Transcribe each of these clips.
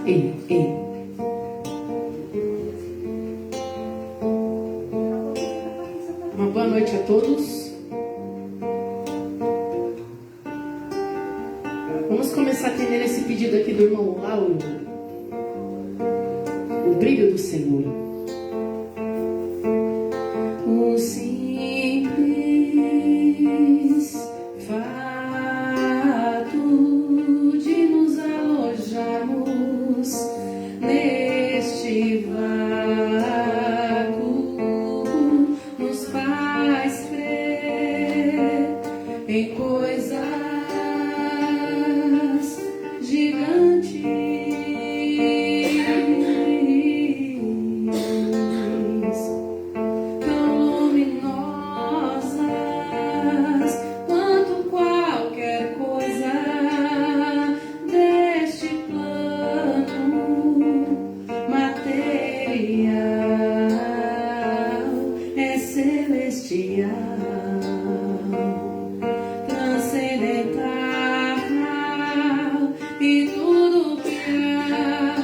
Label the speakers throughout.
Speaker 1: Ei, ei. Uma boa noite a todos. Vamos começar atendendo esse pedido aqui do irmão Lauro. O brilho do Senhor. O simples fato de nos alojarmos neste vácuo nos faz crer em coisas gigantes, tão luminosas quanto qualquer coisa deste plano material. É celestial, transcendental, e tudo que há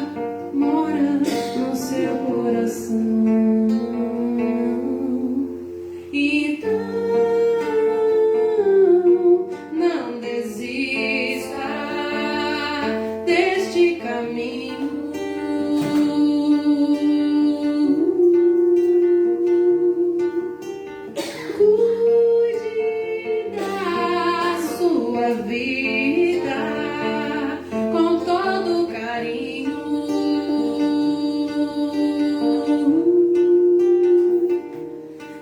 Speaker 1: mora no seu coração. Então, não desista deste caminho. Cuide da sua vida com todo carinho.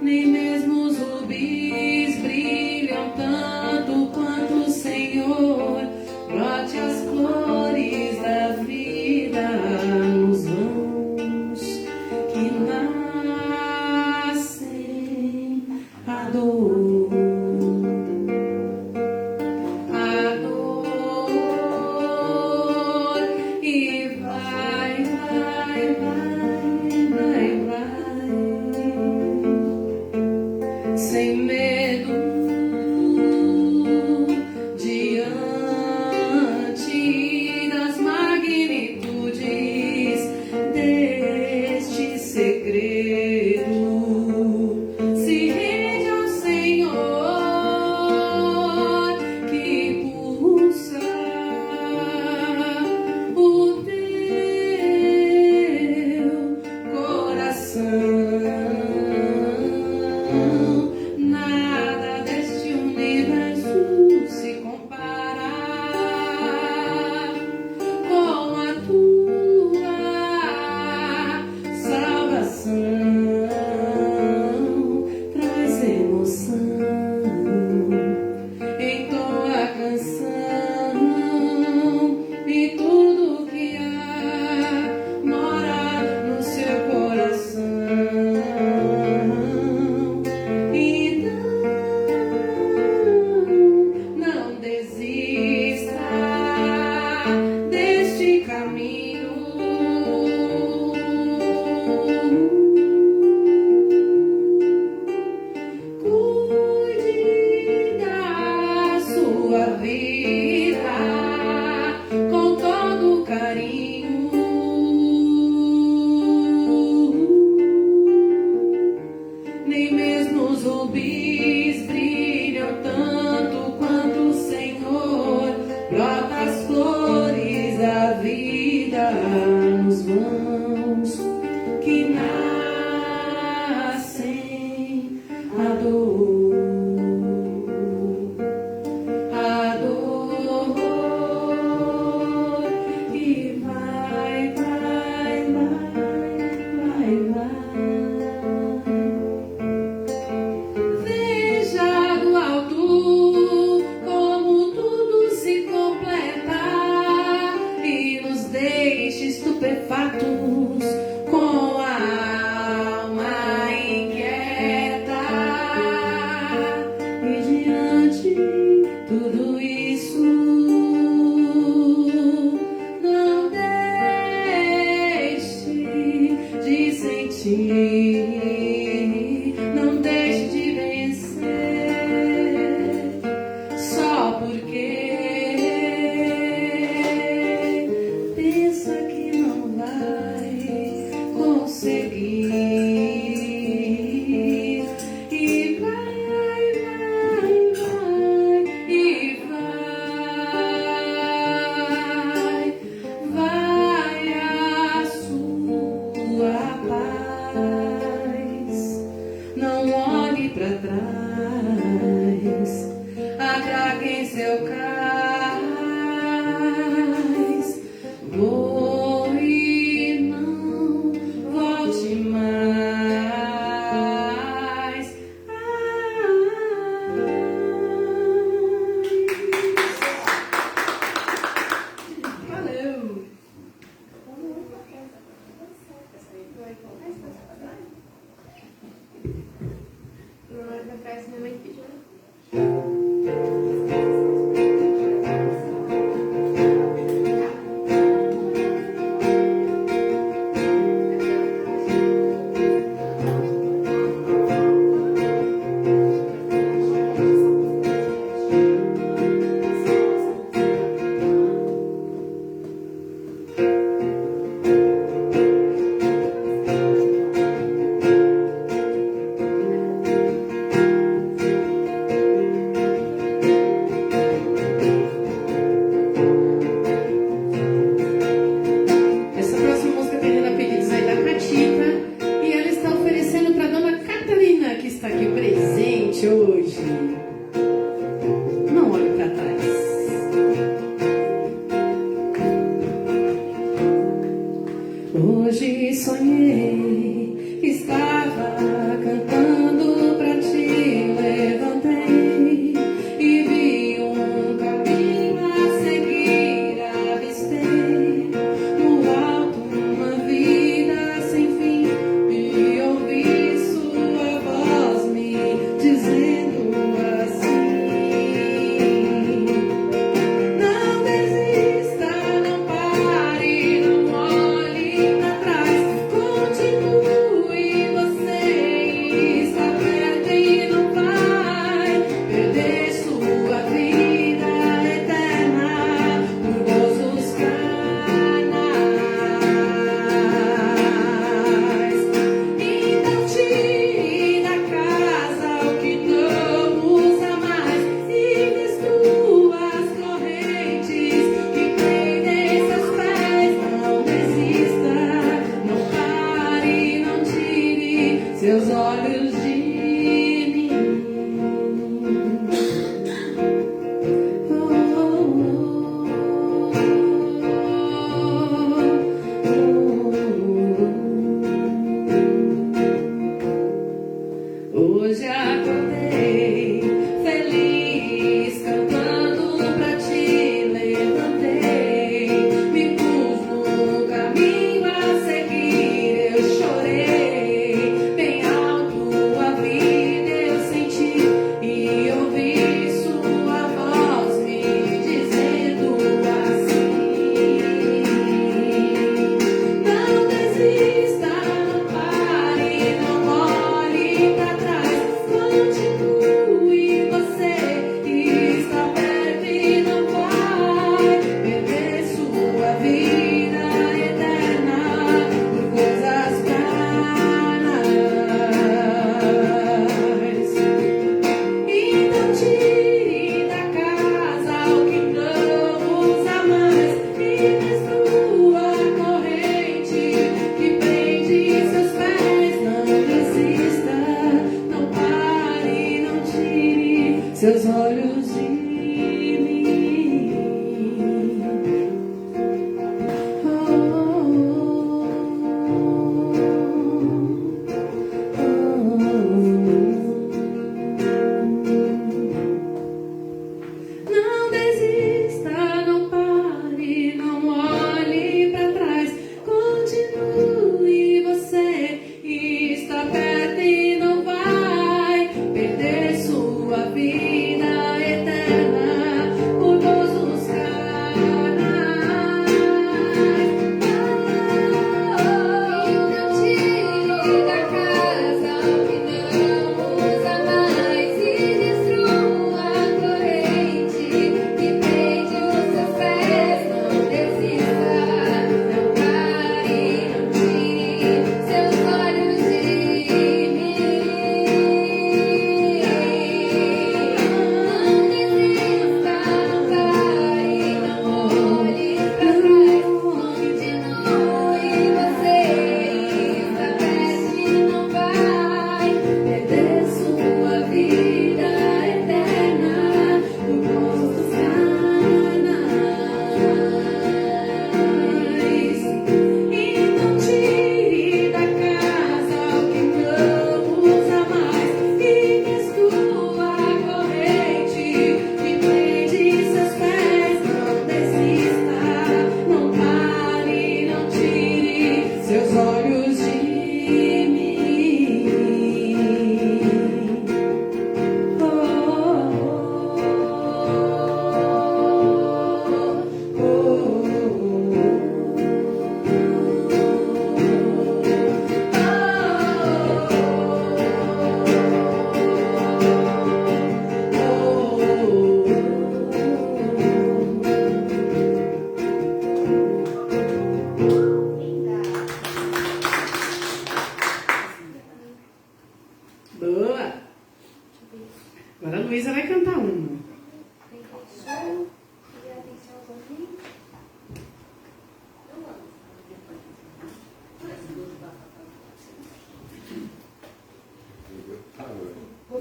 Speaker 1: Nem mesmo os rubis brilham tanto quanto o Senhor. Brote as flores da vida nos vãos que nascem a dor. A dor e vai, vai, vai, vai, vai, sem medo diante das magnitudes deste segredo. Se rende ao Senhor que pulsa o teu coração. Nada deste universo se compara com a tua salvação. Traz emoção, entoa a canção, e tudo que há mora no seu coração. Então, não desista deste caminho. Cuide da sua vida com todo carinho. Nem mesmo os rubis brilham tanto quanto o Senhor. Brota as flores da vida nos vãos que nascem a dor. A dor e vai, vai, vai, vai, vai. Veja do alto como tudo se completa e nos deixe estupefatos com a alma inquieta. E diante tudo isso, não deixe de sentir, não deixe de vencer, só porque pensa que Vou e não volte mais. Valeu!
Speaker 2: Minha mãe pediu.
Speaker 1: Essa próxima música atendendo a pedidos aí da Catita e ela está oferecendo para Dona Catarina, que está aqui presente hoje. Não olhe para trás. Hoje sonhei que estava cantando pra ti, levantei e vi um caminho a seguir, avistei no alto uma vida sem fim e ouvi sua voz me dizendo assim: não desista, não pare, não olhe pra trás, continue você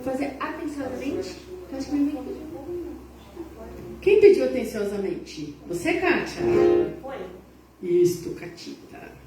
Speaker 2: fazer atenciosamente. Eu acho que minha mãe pediu.
Speaker 1: Quem pediu atenciosamente? Você, Kátia?
Speaker 2: Foi.
Speaker 1: Isto, Catita.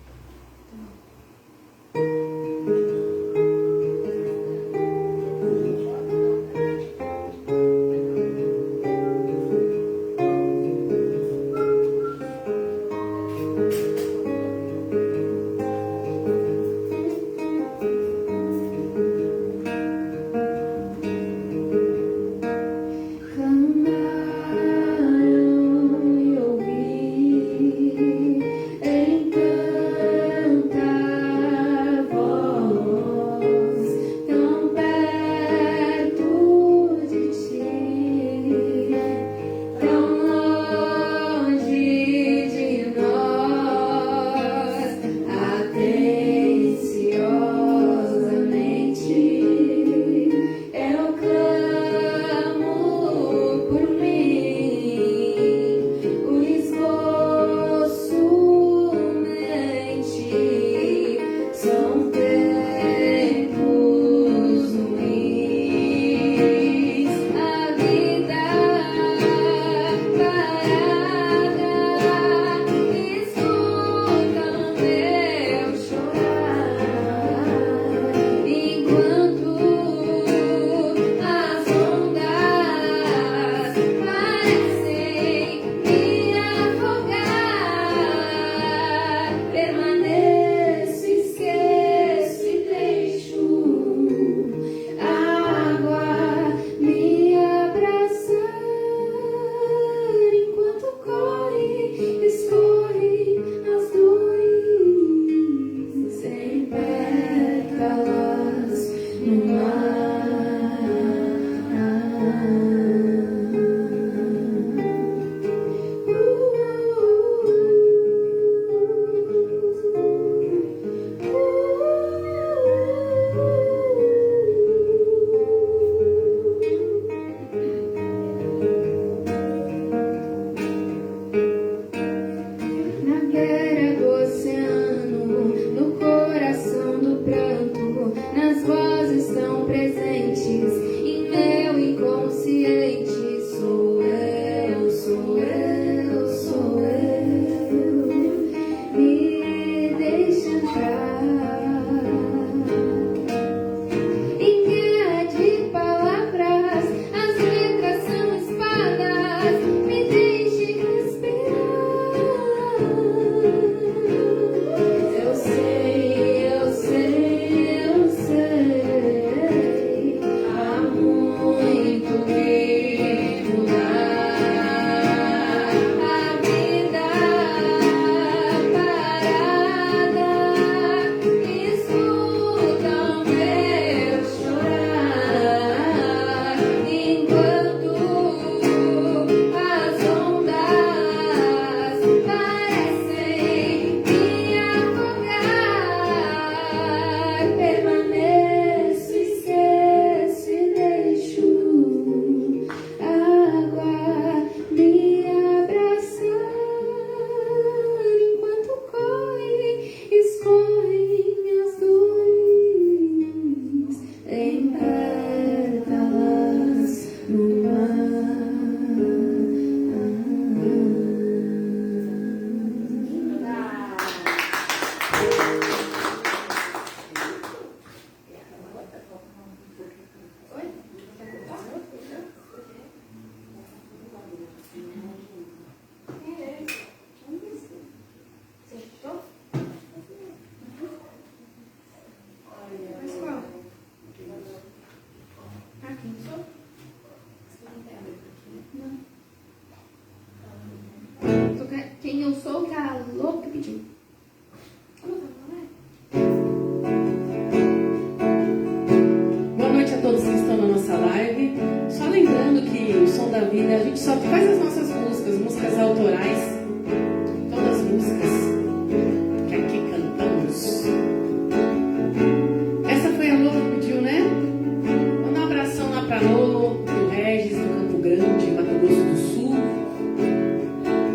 Speaker 2: Quem eu sou, que a louca pediu.
Speaker 1: Boa noite a todos que estão na nossa live. Só lembrando que o Som da Vida, a gente só faz as nossas músicas autorais, todas as músicas que aqui cantamos. Essa foi a Lô que pediu, né? Manda um abração lá pra Lô, do Regis, do Campo Grande, Mato Grosso do Sul.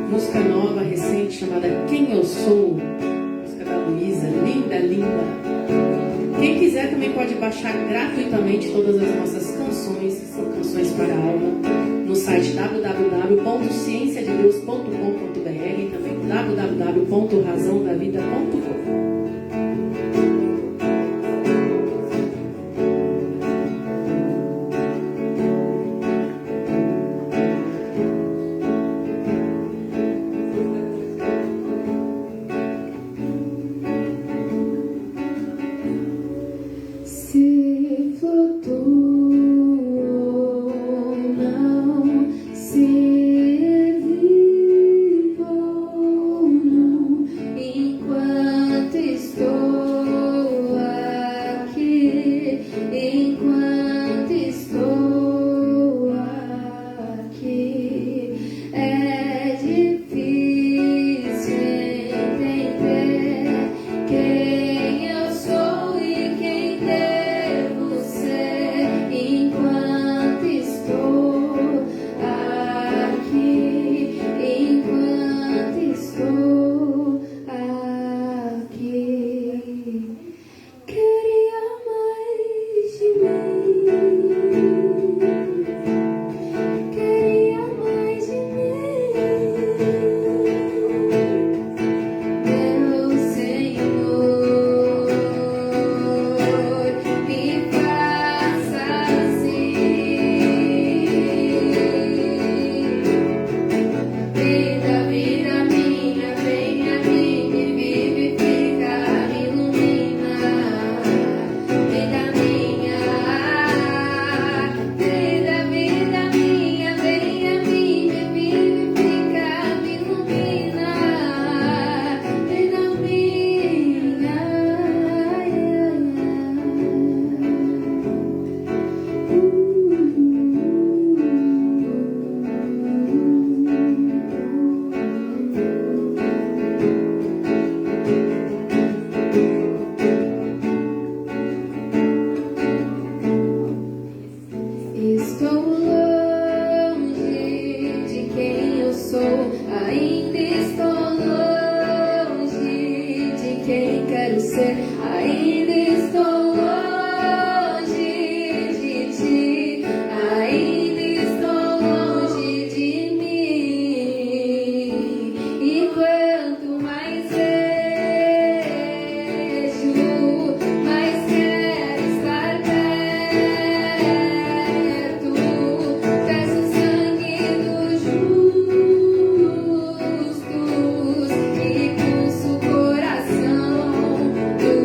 Speaker 1: Música nova, recente, chamada Quem Eu Sou. Música da Luísa, linda, linda. Quem quiser também pode baixar gratuitamente todas as nossas canções, que são canções para a alma, no site www.cienciadedeus.com.br e também www.razãodavida.com.
Speaker 2: Se flutuo, não, se vivo, não, enquanto estou aqui, enquanto estou aqui, é difícil entender quem eu sou e quem devo ser enquanto estou aqui, enquanto estou aqui. Queria mais de mim, queria mais de mim, meu Senhor, me faça assim. Vida, vida minha, vem a mim, me vivifica, me ilumina. Vida minha, vida, vida minha, vem a mim, me vivifica, me ilumina. Vida minha, estou longe de quem eu sou, ainda estou longe de quem quero ser, ainda estou longe de ti, ainda estou longe de mim. E quanto mais vejo, mais quero estar perto. Peço o sangue dos justos e pulso o coração do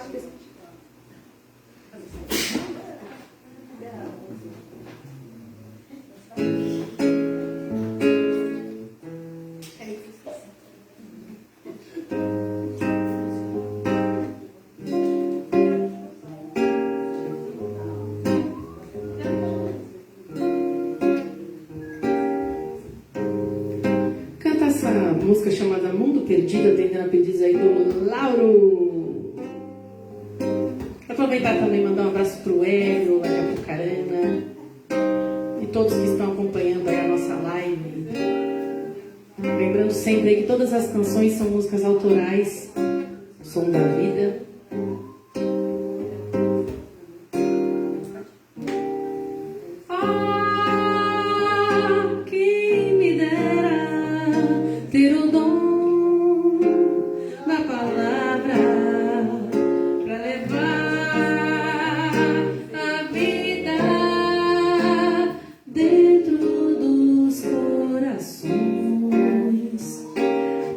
Speaker 2: acho que
Speaker 1: Canta essa música chamada Mundo Perdido, atendendo a pedidos aí do Lauro. Aproveitar também e mandar um abraço pro Hélio, lá de Apucarana, e todos que estão acompanhando aí a nossa live. Lembrando sempre aí que todas as canções são músicas autorais, Som da Vida. Quem me dera ter o dom da palavra para levar a vida dentro dos corações,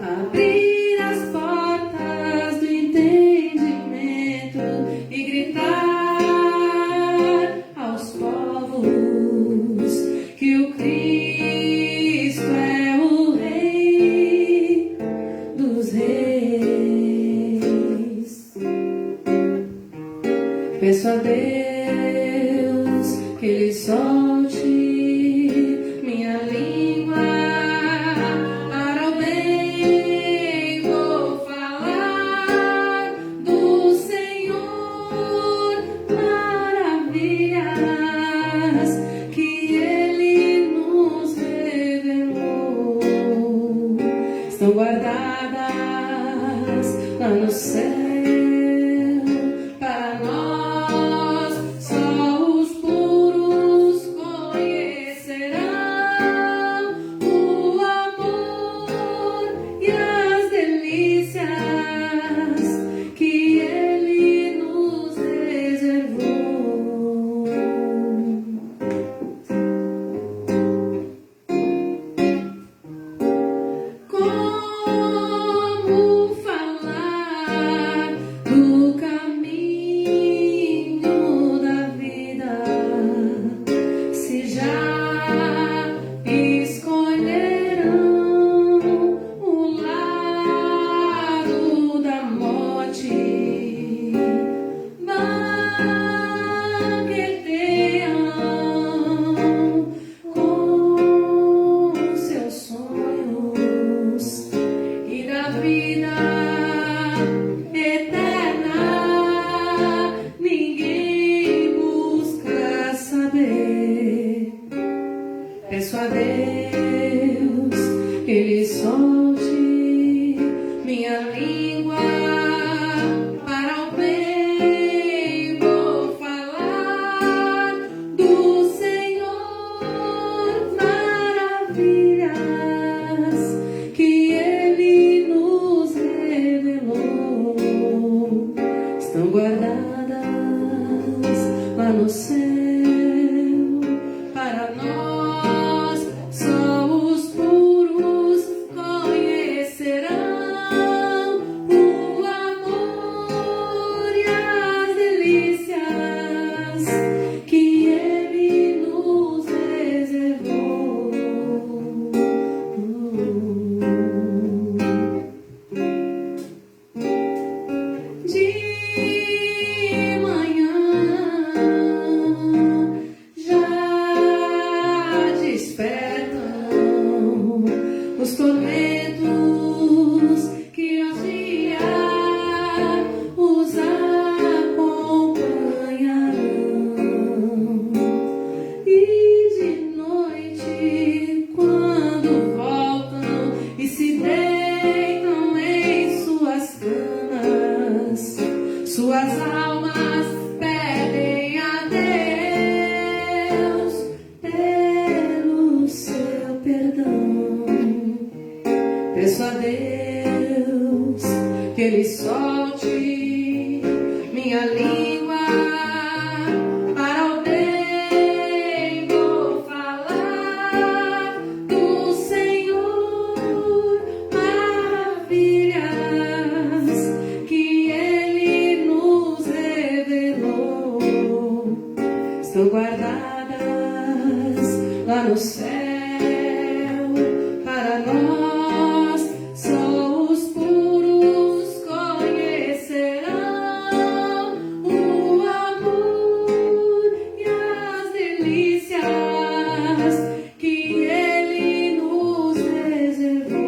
Speaker 1: abrir as portas do entendimento e gritar aos povos que o Cristo é o Rei dos Reis. Peço a Deus que Ele solte minha língua para o bem. Vou falar do Senhor, maravilhas que Ele nos revelou. Estão guardadas lá no céu para nós. Só os puros conhecerão o amor e as delícias que Ele nos reservou. Como falar do caminho da vida se já escolheram o lado da morte? Banqueteiam com seus sonhos e da vida eterna ninguém busca saber. Peço a Deus que Ele solte minha língua para o bem. Vou falar do Senhor, maravilhas que Ele nos revelou. Estão guardadas lá no céu para nós. Só os puros conhecerão o amor e as delícias que Ele nos reservou. De manhã já despertam os tormentos que aos dias os acompanharão. E de noite, quando voltam e se deitam em suas camas, suas almas pedem a Deus pelo seu perdão. Peço a Deus que Ele solte minha língua para o bem. Vou falar do Senhor, maravilhas que Ele nos céu. Para nós, só os puros conhecerão o amor e as delícias que Ele nos reservou.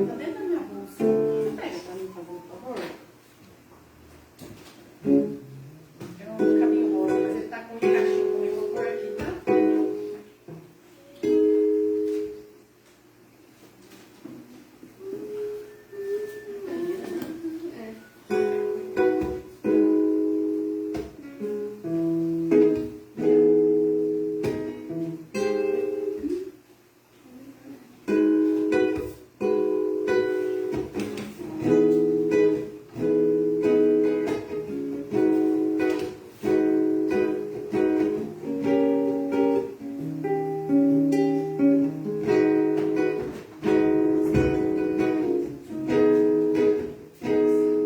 Speaker 1: Tá dentro da minha bolsa. Você pega pra mim, por favor? É um caminho rosa, mas ele tá com um encaixinho comigo. Eu vou pôr aqui, tá?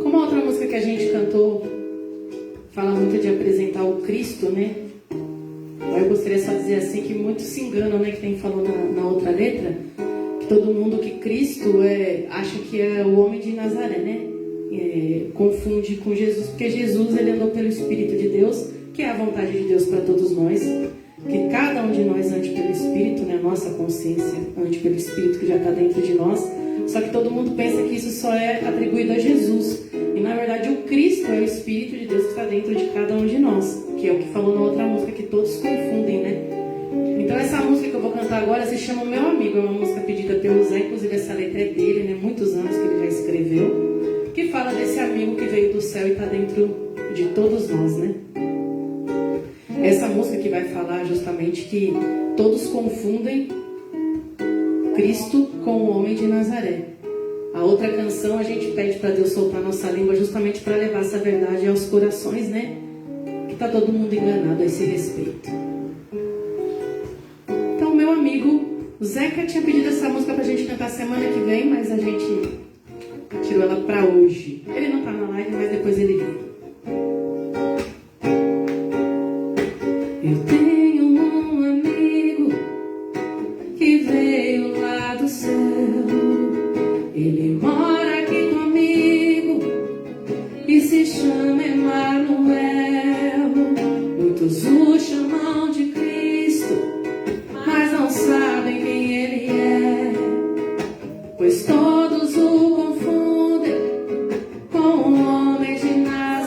Speaker 1: Como a outra música que a gente cantou fala muito de apresentar o Cristo, né? Eu gostaria só de dizer assim que muitos se enganam, né? Que nem falou na outra letra, que todo mundo que Cristo acha que é o homem de Nazaré, né? Confunde com Jesus, porque Jesus ele andou pelo Espírito de Deus, que é a vontade de Deus para todos nós, que cada um de nós ande pelo Espírito, né? Nossa consciência ande pelo Espírito que já está dentro de nós. Só que todo mundo pensa que isso só é atribuído a Jesus. E na verdade o Cristo é o Espírito de Deus que está dentro de cada um de nós, que é o que falou na outra música, que todos confundem, né? Então essa música que eu vou cantar agora se chama Meu Amigo. É uma música pedida pelo Zé, inclusive essa letra é dele, né? Muitos anos que ele já escreveu, que fala desse amigo que veio do céu e está dentro de todos nós, né? Essa música que vai falar justamente que todos confundem Cristo com o homem de Nazaré. A outra canção a gente pede para Deus soltar nossa língua justamente para levar essa verdade aos corações, né? Que está todo mundo enganado a esse respeito. Então, meu amigo, o Zeca tinha pedido essa música para a gente cantar semana que vem, mas a gente tirou ela para hoje. Ele não está na live, mas depois ele vem. Eu tenho um amigo que veio lá do céu. Ele mora aqui comigo e se chama Emanuel. Muitos o chamam de Cristo, mas não sabem quem ele é, pois todos o confundem com o homem de Nazaré.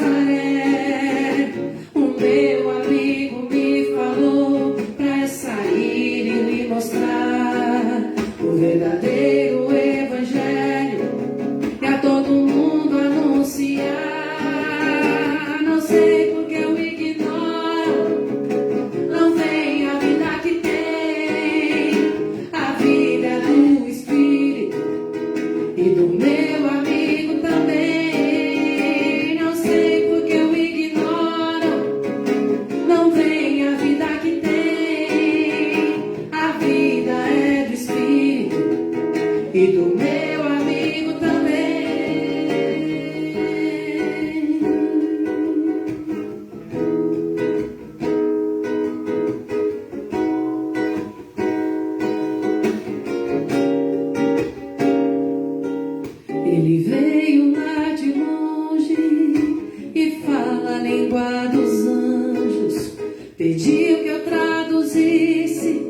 Speaker 1: língua dos anjos, pediu que eu traduzisse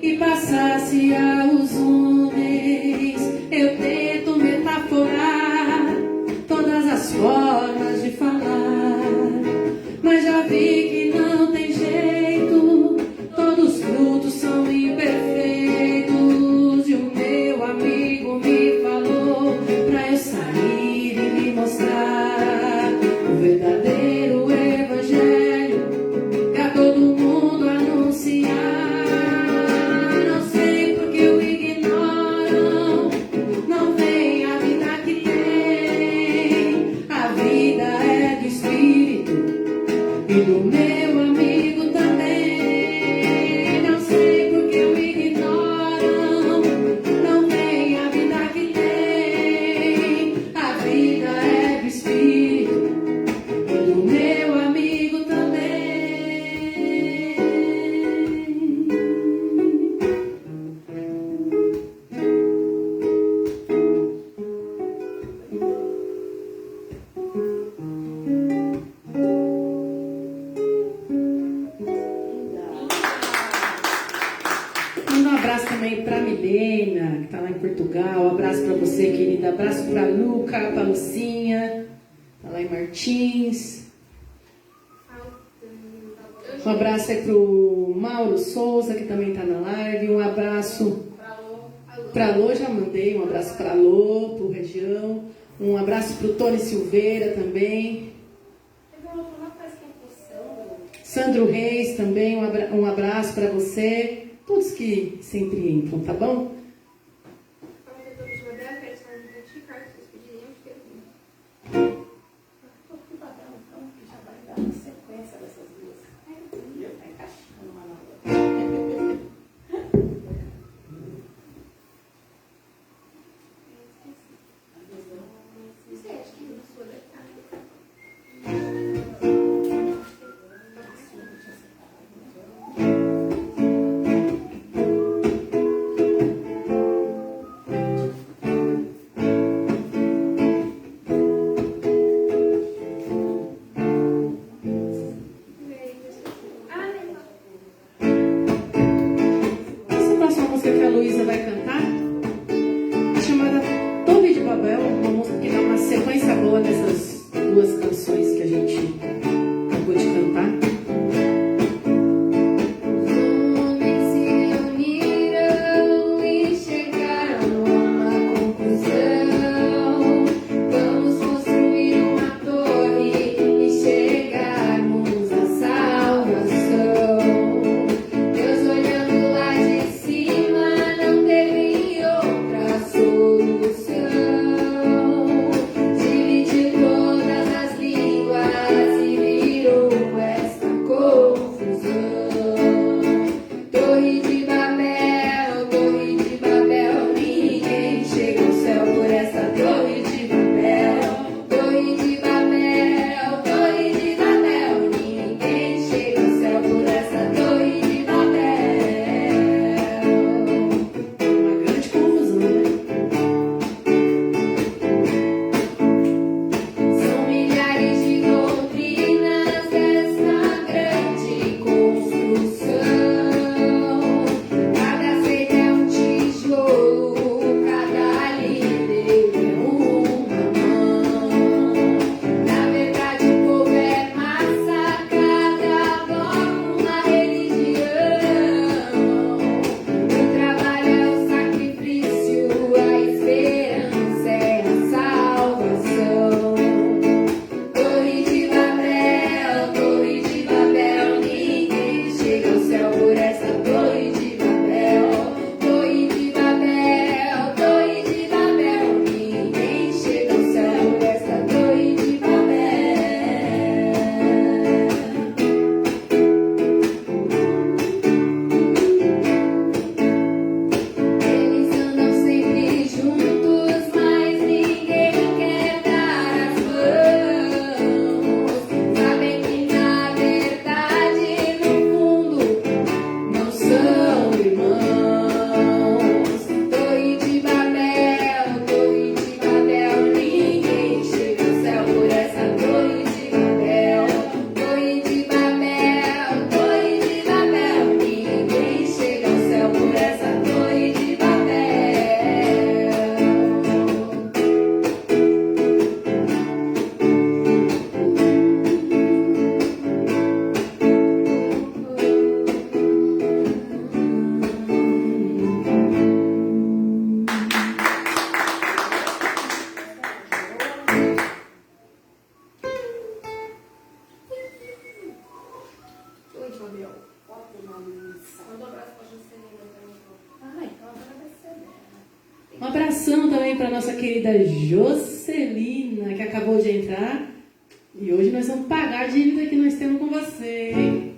Speaker 1: e passasse aos homens. Eu tento metaforar todas as formas de falar, mas já vi que não tem jeito, todos os frutos são imperfeitos. E o meu amigo me falou pra eu sair e me mostrar o verdadeiro evangelho pra todo mundo anunciar. Não sei porque o ignoram, não vem a vida que tem. A vida é do Espírito e do meu amigo também. Não sei porque o ignoram, não vem a vida que tem. A vida é do Espírito e do meu amigo também. Manda um abraço também para Milena, que está lá em Portugal. Um abraço para você, querida. Abraço para Luca, para Lucinha, está lá em Martins. Um abraço aí para o Mauro Souza, que também está na live. Um abraço para Lô, já mandei. Um abraço para Lô, para o Região. Um abraço para o Tony Silveira também. Sandro Reis também, um abraço para você. Todos que sempre entram, tá bom? abração também para nossa querida Jocelina, que acabou de entrar. E hoje nós vamos pagar a dívida que nós temos com você, hein?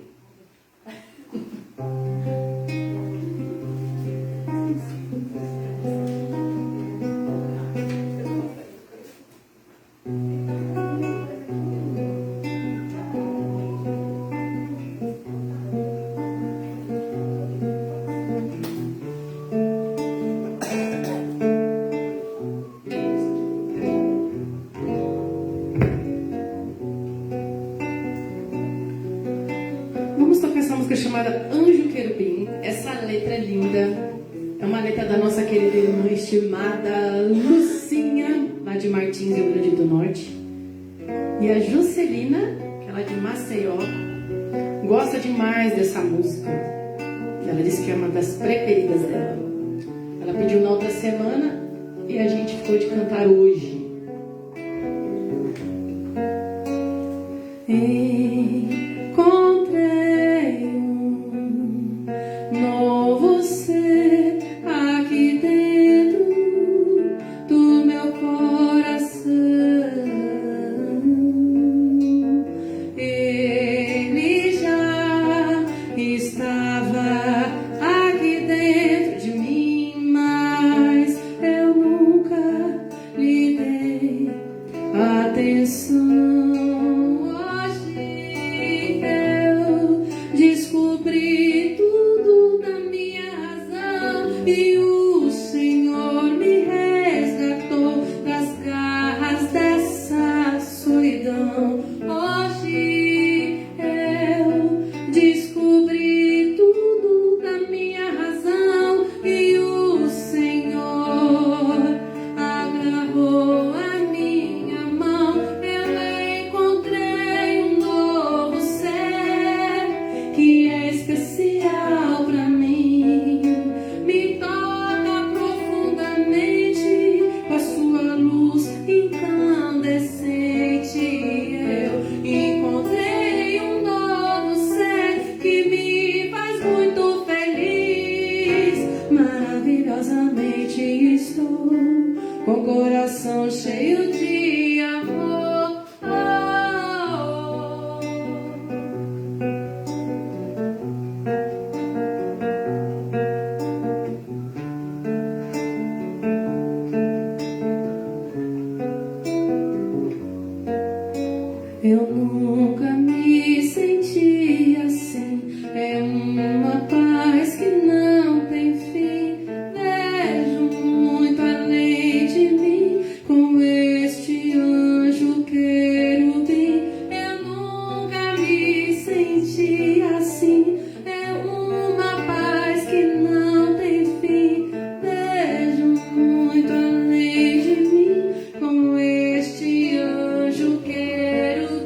Speaker 1: Vamos tocar essa música chamada Anjo Querubim. Essa letra é linda. É uma letra da nossa querida irmã estimada Lucinha, lá de Martins, Rio Grande do Norte. E a Juscelina, que ela é de Maceió, gosta demais dessa música. Ela disse que é uma das preferidas dela. Ela pediu na outra semana e a gente ficou de cantar hoje. Encontrei um novo ser aqui dentro do meu coração. Ele já estava aqui dentro de mim, mas eu nunca lhe dei atenção. Descobri tudo da minha razão e o Senhor me resgatou das garras dessa solidão. Hoje eu descobri tudo da minha razão e o Senhor agarrou a minha mão. Eu encontrei um novo ser que é especial pra mim, me toca profundamente com a sua luz incandescente. Eu encontrei um novo ser que me faz muito feliz. Maravilhosamente estou com o coração cheio de amor. Eu nunca me senti assim. É uma paz que não tem fim. Vejo muito além de mim com este anjo querubim. Eu nunca me senti assim. É uma paz que não tem fim. Vejo muito além de mim com este anjo querubim.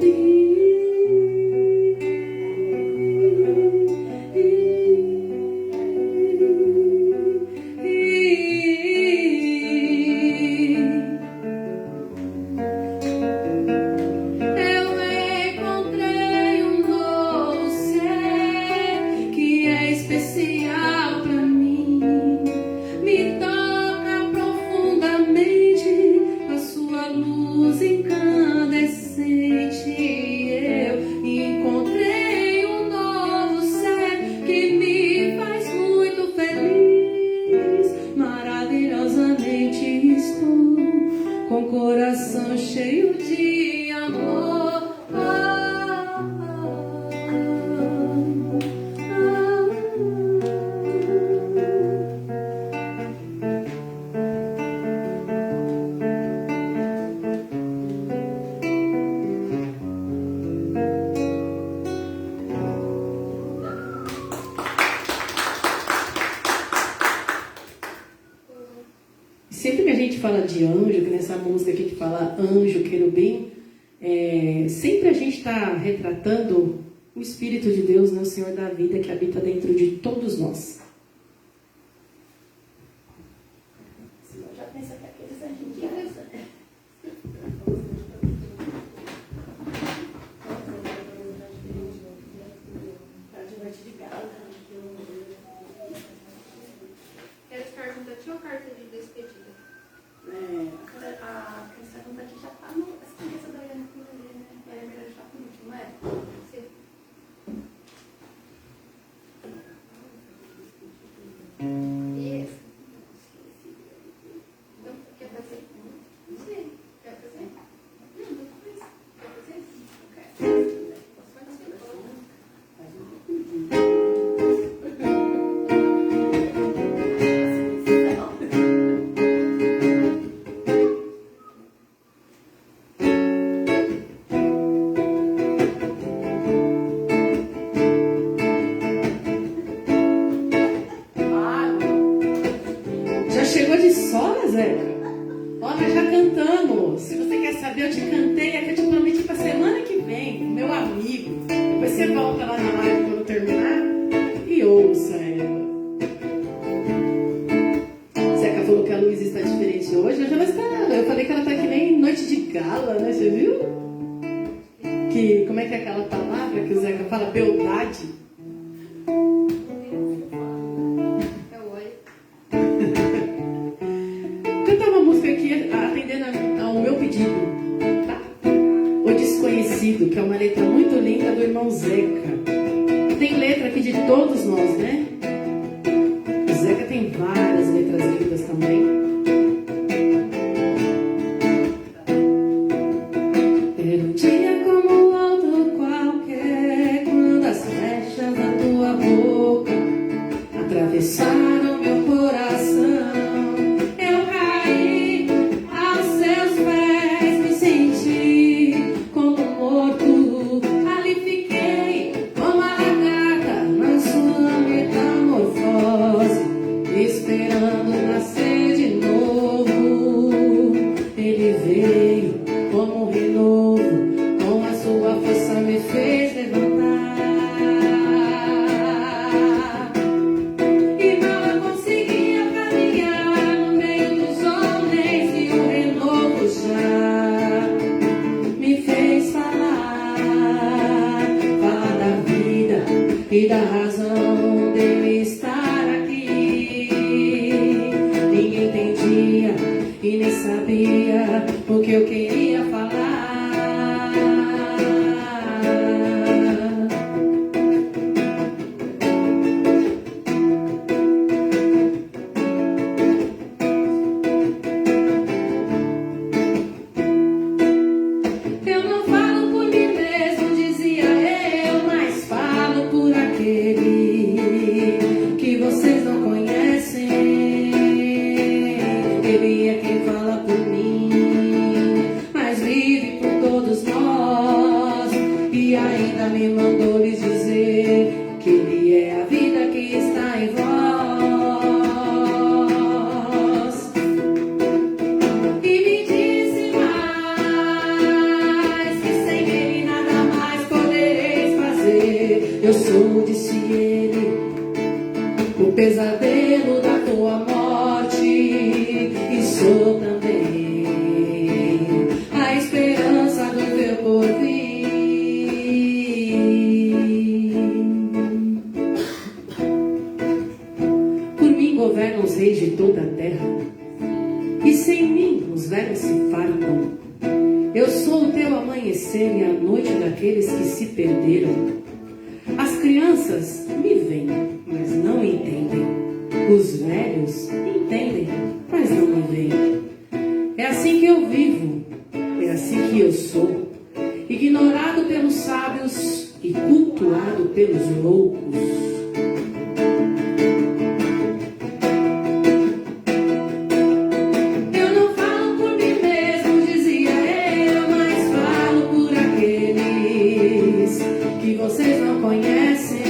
Speaker 1: Especial pra mim, me toca profundamente a sua luz incandescente. Eu encontrei um novo ser que me faz muito feliz. Maravilhosamente estou com o coração cheio de amor. Sempre que a gente fala de anjo, que nessa música aqui que fala anjo, querubim, sempre a gente está retratando o Espírito de Deus, né, o Senhor da vida, que habita dentro de todos nós.
Speaker 3: Senão já pensa que aqueles anjinhos de asa, né? de gala.
Speaker 2: Quero perguntar, tinha uma carta de despedida.
Speaker 1: você volta lá na live quando terminar e ouça ela. Zeca falou que a Luísa está diferente hoje. Hoje ela está. Eu falei que ela está que nem noite de gala, né? Você viu? Que, como é que é aquela palavra que o Zeca fala? Beldade. Cantar uma música aqui atendendo ao meu pedido, tá? O Desconhecido, que é uma letra muito linda do irmão Zeca. Tem letra aqui de todos nós, né? O Zeca tem várias letras lindas também. Era um dia como outro qualquer, quando as flechas da tua boca atravessaram meu coração. Eu caí aos seus pés, me senti como morto. Ali fiquei como a lagarta na sua metamorfose, esperando nascer de novo. Ele veio como um renovo, com a sua força me fez levantar. E mal eu conseguia caminhar no meio dos homens, e o renovo já me fez falar da vida e da razão dele estar aqui. Ninguém entendia e nem sabia o que eu queria falar. Eu não falo por mim mesmo, dizia eu, mas falo por aquele que vocês não conhecem. Ele é quem fala por mim, mas vive por todos nós. E ainda me mandou lhes dizer que Ele é a vida que está em vós. E me disse mais que sem Ele nada mais podereis fazer. Eu sou, disse Ele, o pesadelo da tua morte, e sou também a esperança do teu porvir. Por mim governam os reis de toda a terra, e sem mim os velhos se fartam. Eu sou o teu amanhecer e a noite daqueles que se perderam. As crianças me veem, mas não entendem. Os velhos entendem, mas não me veem. É assim que eu vivo, é assim que eu sou, ignorado pelos sábios e cultuado pelos loucos. Eu não falo por mim mesmo, dizia eu, mas falo por aqueles que vocês não conhecem.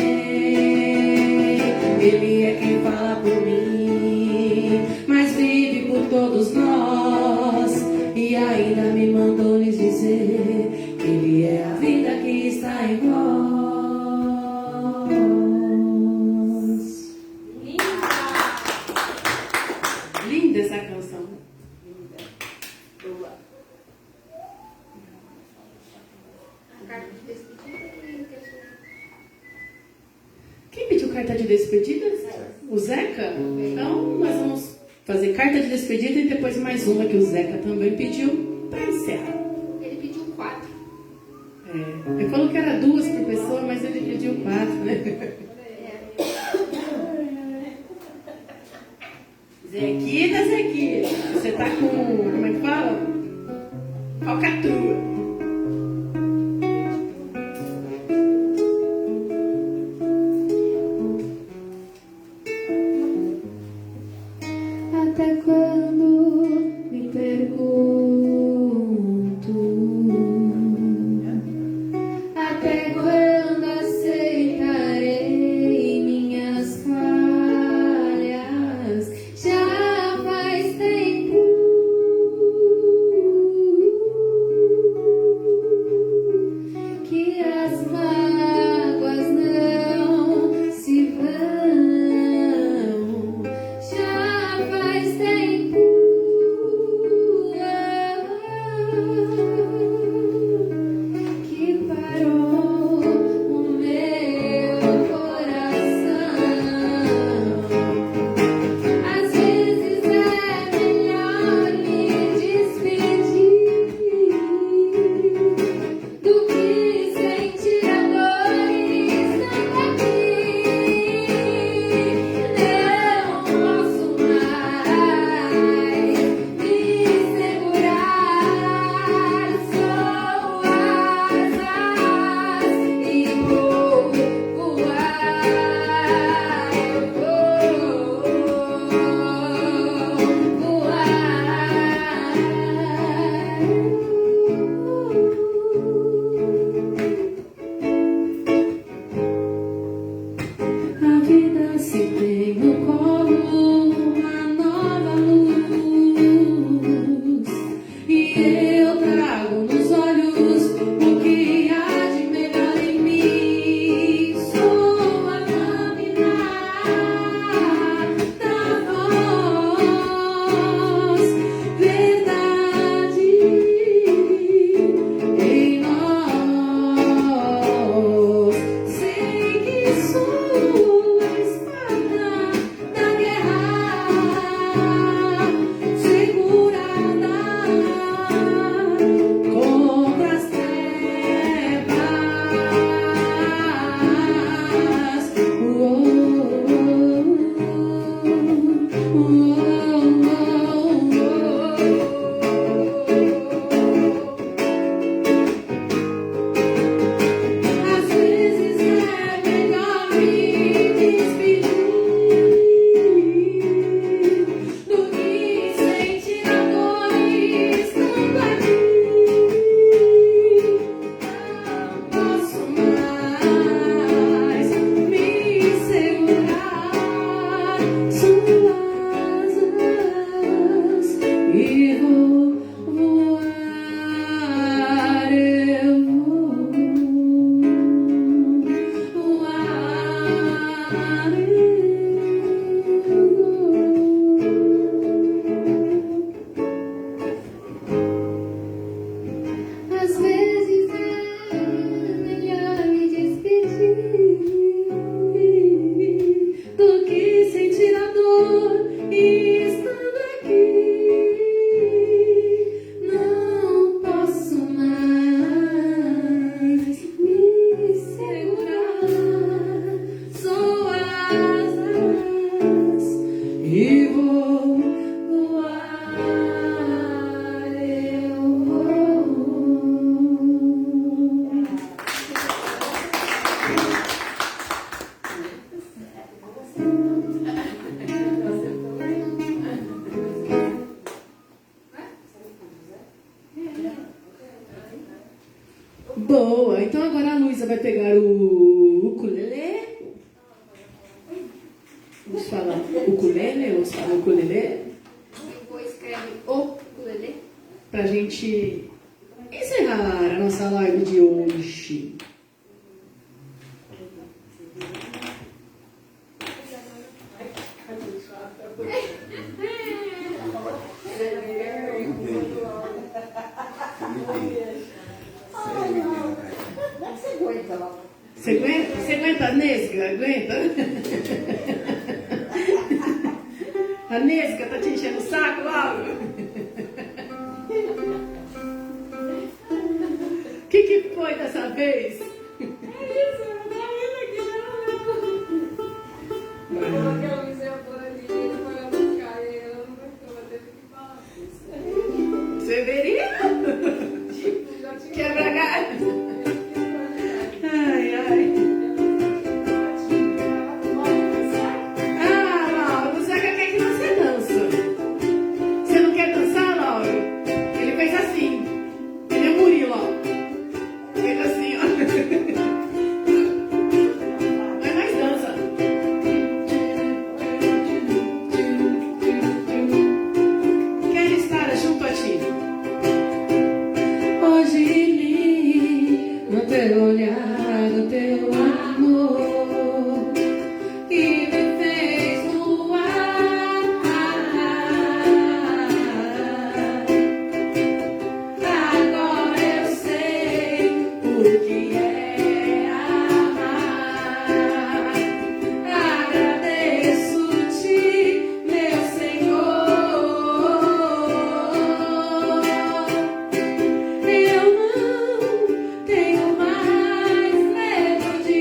Speaker 1: Ele é quem fala por mim, mas vive por todos nós. E ainda me mandou lhes dizer que Ele é a vida que está em vós. Linda essa canção.
Speaker 3: Boa.
Speaker 2: A carta de despedida e
Speaker 1: Quem pediu carta de despedida? O Zeca? Então nós vamos fazer carta de despedida e depois mais uma que o Zeca também pediu para encerrar.
Speaker 2: ele pediu 4.
Speaker 1: Ele falou que era 2 por pessoa, mas ele pediu 4, né? Zequida, Zequida, você tá com, como é que fala? Falcatrua.
Speaker 2: Até quando me pergunto, até quando aceitarei minhas falhas? Já faz tempo que as
Speaker 1: Então agora a Luísa vai pegar o ukulele. Vamos falar ukulele ou fala ukulele?
Speaker 2: Vou escrever o ukulele.
Speaker 1: Pra gente encerrar a nossa live de hoje. Você aguenta a Nesca? Aguenta? A Nesca tá te enchendo o saco, Laura? O que foi dessa vez?
Speaker 3: É isso, eu não tava vendo aqui, não. Eu coloquei a Luísa por ali, ele foi lá buscar e eu vou ter que falar.
Speaker 1: Severino?
Speaker 3: Tipo, já tinha.
Speaker 1: Quebra galho? Ai, ai. Ah, Laura, você quer que você dança? Você não quer dançar, Laura? Ele fez assim. Ele é Murilo, ó. Fez assim, ó. Vai mais dança. Quero estar junto a ti. Hoje li no teu olhar, no teu amor, que me fez voar. Agora eu sei o que é amar. Agradeço-te, meu Senhor. Eu não tenho mais medo de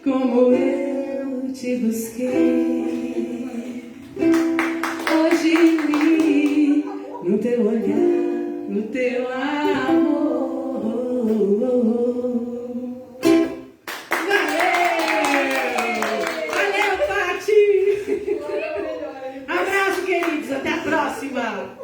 Speaker 1: como eu te busquei. Hoje vi no teu olhar, no teu amor. Valeu, Pati! Abraço, queridos, até a próxima!